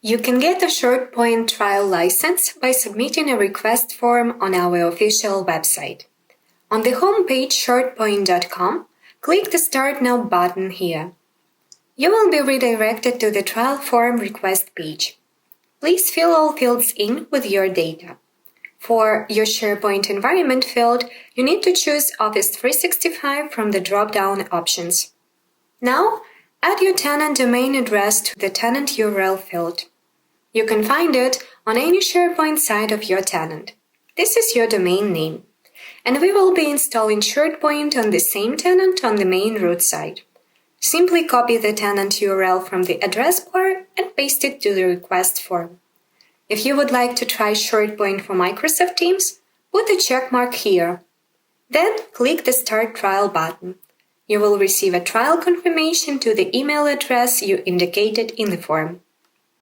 You can get a ShortPoint trial license by submitting a request form on our official website. On the homepage shortpoint.com, click the Start Now button here. You will be redirected to the trial form request page. Please fill all fields in with your data. For your SharePoint environment field, you need to choose Office 365 from the drop-down options. Now, add your tenant domain address to the tenant URL field. You can find it on any SharePoint site of your tenant. This is your domain name. And we will be installing ShortPoint on the same tenant on the main root side. Simply copy the tenant URL from the address bar and paste it to the request form. If you would like to try ShortPoint for Microsoft Teams, put a check mark here. Then click the Start Trial button. You will receive a trial confirmation to the email address you indicated in the form.